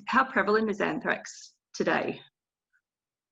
how prevalent is anthrax today?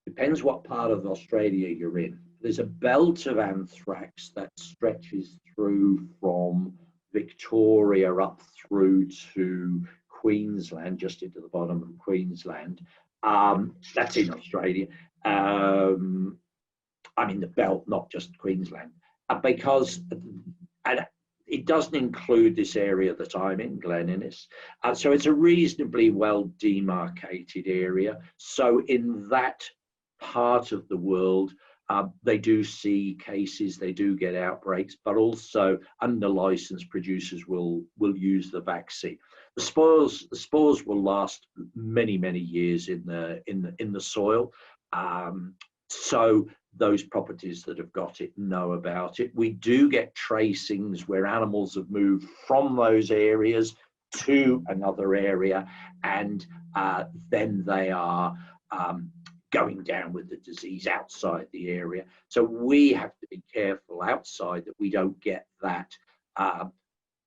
Depends what part of Australia you're in. There's a belt of anthrax that stretches through from Victoria up through to Queensland, just into the bottom of Queensland. That's in Australia. I mean the belt, not just Queensland, because and it doesn't include this area that I'm in, Glen Innes. So it's a reasonably well demarcated area. So in that part of the world, they do see cases, they do get outbreaks, but also under license producers will use the vaccine. The spores will last many years in the soil. So those properties that have got it know about it. We do get tracings where animals have moved from those areas to another area, and then they are going down with the disease outside the area. So we have to be careful outside that we don't get that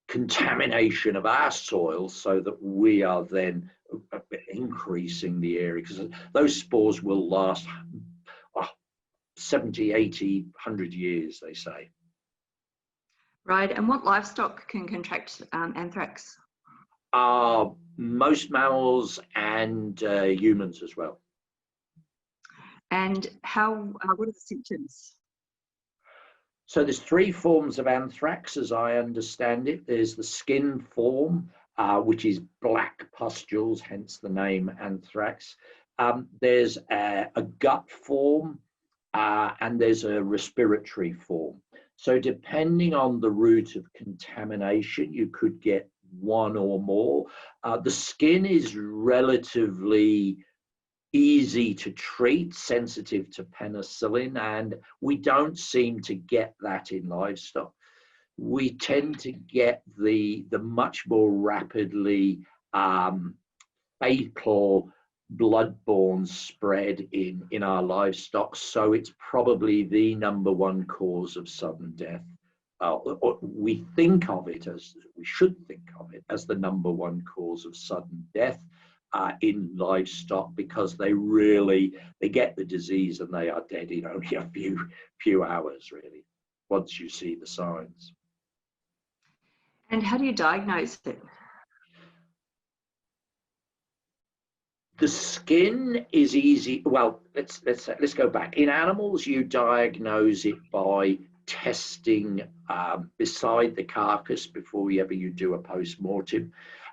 contamination of our soil, so that we are then increasing the area, because those spores will last 70, 80, 100 years, they say. Right, and what livestock can contract anthrax? Most mammals and humans as well. And what are the symptoms? So there's three forms of anthrax, as I understand it. There's the skin form, which is black pustules, hence the name anthrax. There's a gut form, and there's a respiratory form. So depending on the route of contamination, you could get one or more. The skin is relatively easy to treat, sensitive to penicillin, and we don't seem to get that in livestock. We tend to get the much more rapidly fatal bloodborne spread in our livestock, so it's probably the #1 cause of sudden death. We think of it as, we should think of it as the #1 cause of sudden death in livestock, because they get the disease and they are dead in only a few hours, really, once you see the signs. And how do you diagnose it? The skin is easy. Well, let's go back. In animals, you diagnose it by testing beside the carcass before you do a post-mortem,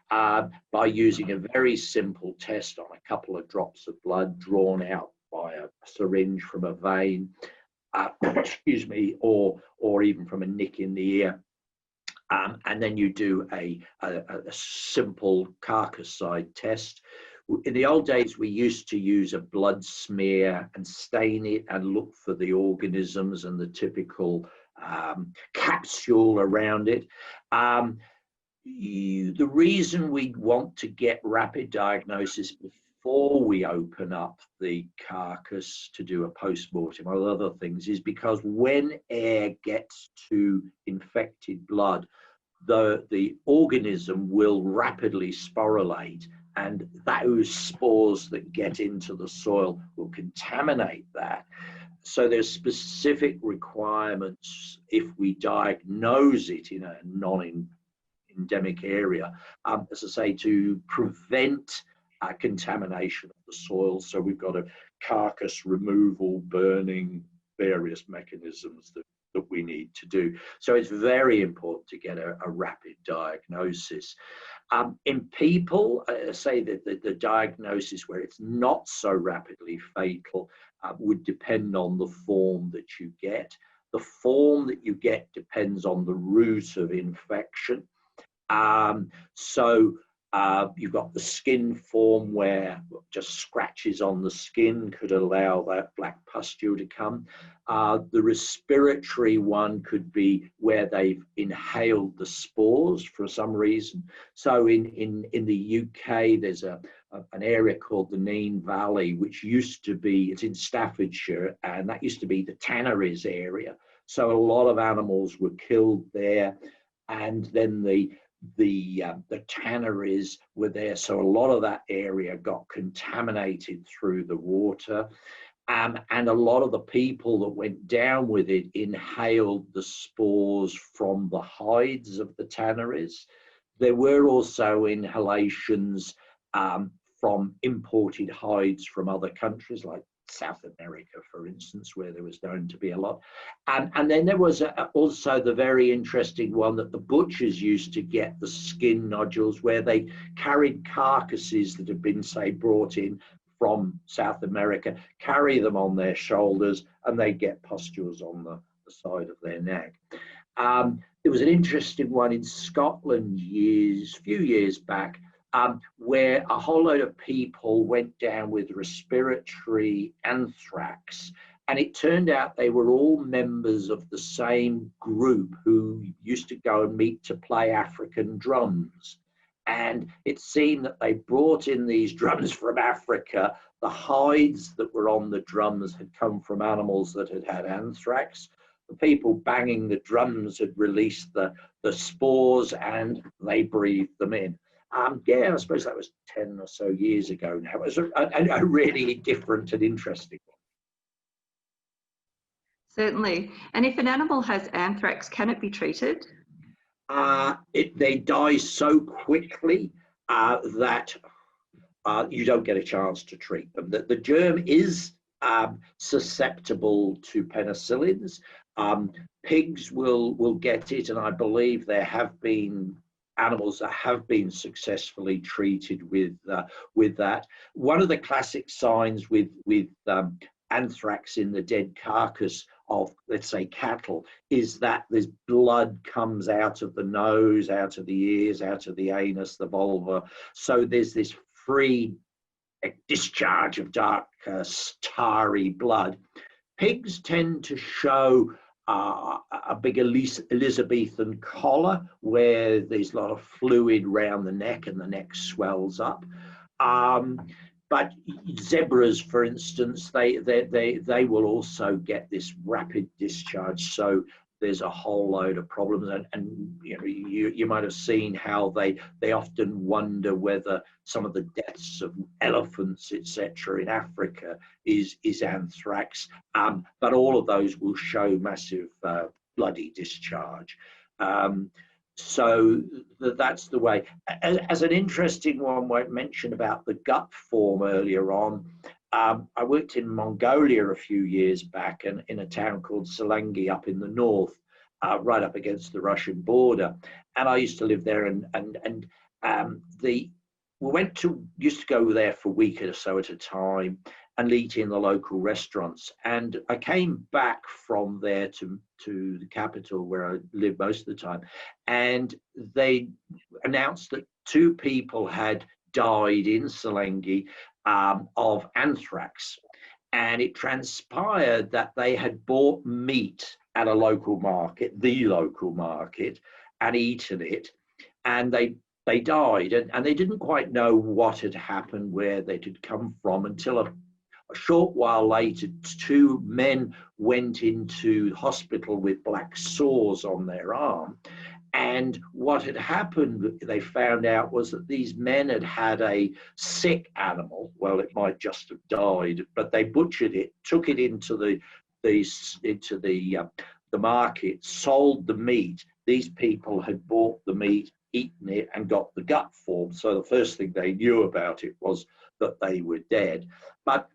by using a very simple test on a couple of drops of blood drawn out by a syringe from a vein, excuse me, or even from a nick in the ear. And then you do a simple carcass side test. In the old days, we used to use a blood smear and stain it and look for the organisms and the typical capsule around it. The reason we want to get rapid diagnosis before we open up the carcass to do a post-mortem or other things is because when air gets to infected blood, the organism will rapidly sporulate, and those spores that get into the soil will contaminate that. So there's specific requirements if we diagnose it in a non-endemic area, as I say, to prevent contamination of the soil. So we've got a carcass removal, burning, various mechanisms that we need to do. So it's very important to get a rapid diagnosis. In people, say that the diagnosis where it's not so rapidly fatal would depend on the form that you get. The form that you get depends on the route of infection. So you've got the skin form where just scratches on the skin could allow that black pustule to come. The respiratory one could be where they've inhaled the spores for some reason. So in the UK, there's an area called the Nene Valley, which used to be, it's in Staffordshire, and that used to be the tanneries area. So a lot of animals were killed there, and then the the tanneries were there, so a lot of that area got contaminated through the water. And a lot of the people that went down with it inhaled the spores from the hides of the tanneries. There were also inhalations from imported hides from other countries, like South America, for instance, where there was known to be a lot. And then there was also the very interesting one that the butchers used to get the skin nodules, where they carried carcasses that had been, say, brought in from South America, carry them on their shoulders, and they get pustules on the side of their neck. There was an interesting one in Scotland few years back, where a whole load of people went down with respiratory anthrax, and it turned out they were all members of the same group who used to go and meet to play African drums. And it seemed that they brought in these drums from Africa. The hides that were on the drums had come from animals that had had anthrax. The people banging the drums had released the spores, and they breathed them in. Yeah, I suppose that was 10 or so years ago now. It was a really different and interesting one. Certainly. And if an animal has anthrax, can it be treated? They die so quickly that you don't get a chance to treat them. The germ is susceptible to penicillins. Pigs will get it, and I believe there have been animals that have been successfully treated with that. One of the classic signs with anthrax in the dead carcass of, let's say, cattle, is that there's blood comes out of the nose, out of the ears, out of the anus, the vulva. So there's this free discharge of dark, tarry blood. Pigs tend to show a big Elizabethan collar, where there's a lot of fluid around the neck and the neck swells up. But zebras, for instance, they will also get this rapid discharge. So there's a whole load of problems, and you might have seen how they often wonder whether some of the deaths of elephants, etc., in Africa is anthrax. But all of those will show massive bloody discharge. So that's the way. As an interesting one, I mentioned about the gut form earlier on. I worked in Mongolia a few years back, and in a town called Salangi up in the north, right up against the Russian border. And I used to live there, and we used to go there for a week or so at a time and eat in the local restaurants. And I came back from there to the capital, where I live most of the time, and they announced that 2 people had died in Salangi of anthrax. And it transpired that they had bought meat at a local market, the local market, and eaten it, and they died, and they didn't quite know what had happened, where they had come from, until a short while later 2 men went into hospital with black sores on their arm. And what had happened, they found out, was that these men had had a sick animal. Well, it might just have died, but they butchered it, took it into the market, sold the meat. These people had bought the meat, eaten it, and got the gut form. So the first thing they knew about it was that they were dead. But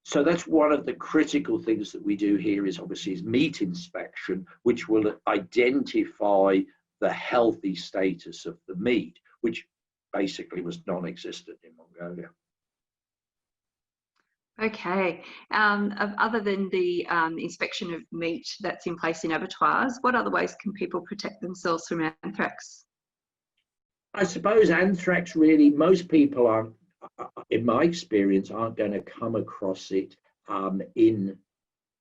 so that's one of the critical things that we do here, is obviously meat inspection, which will identify the healthy status of the meat, which basically was non-existent in Mongolia. Okay. Other than the inspection of meat that's in place in abattoirs, what other ways can people protect themselves from anthrax? I suppose anthrax, really, most people aren't, in my experience, aren't going to come across it in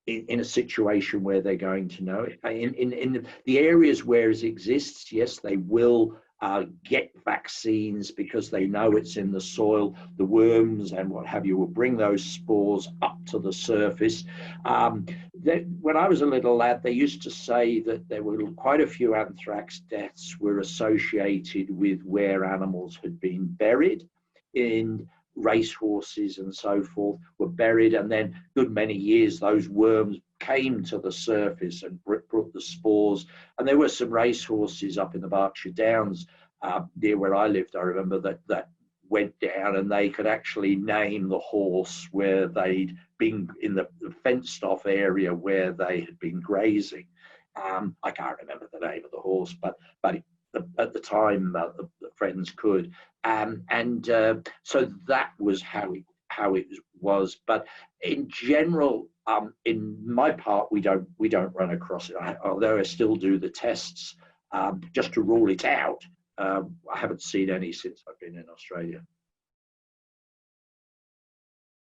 in a situation where they're going to know it. In the areas where it exists, yes, they will get vaccines because they know it's in the soil. The worms and what have you will bring those spores up to the surface. When I was a little lad, they used to say that there were quite a few anthrax deaths were associated with where animals had been buried in racehorses and so forth were buried, and then good many years those worms came to the surface and brought the spores. And there were some racehorses up in the Berkshire Downs near where I lived. I remember that went down, and they could actually name the horse where they'd been in the fenced off area where they had been grazing. I can't remember the name of the horse, but at the time the friends could. So that was how it was. But in general, in my part, we don't run across it. Although I still do the tests just to rule it out. I haven't seen any since I've been in Australia.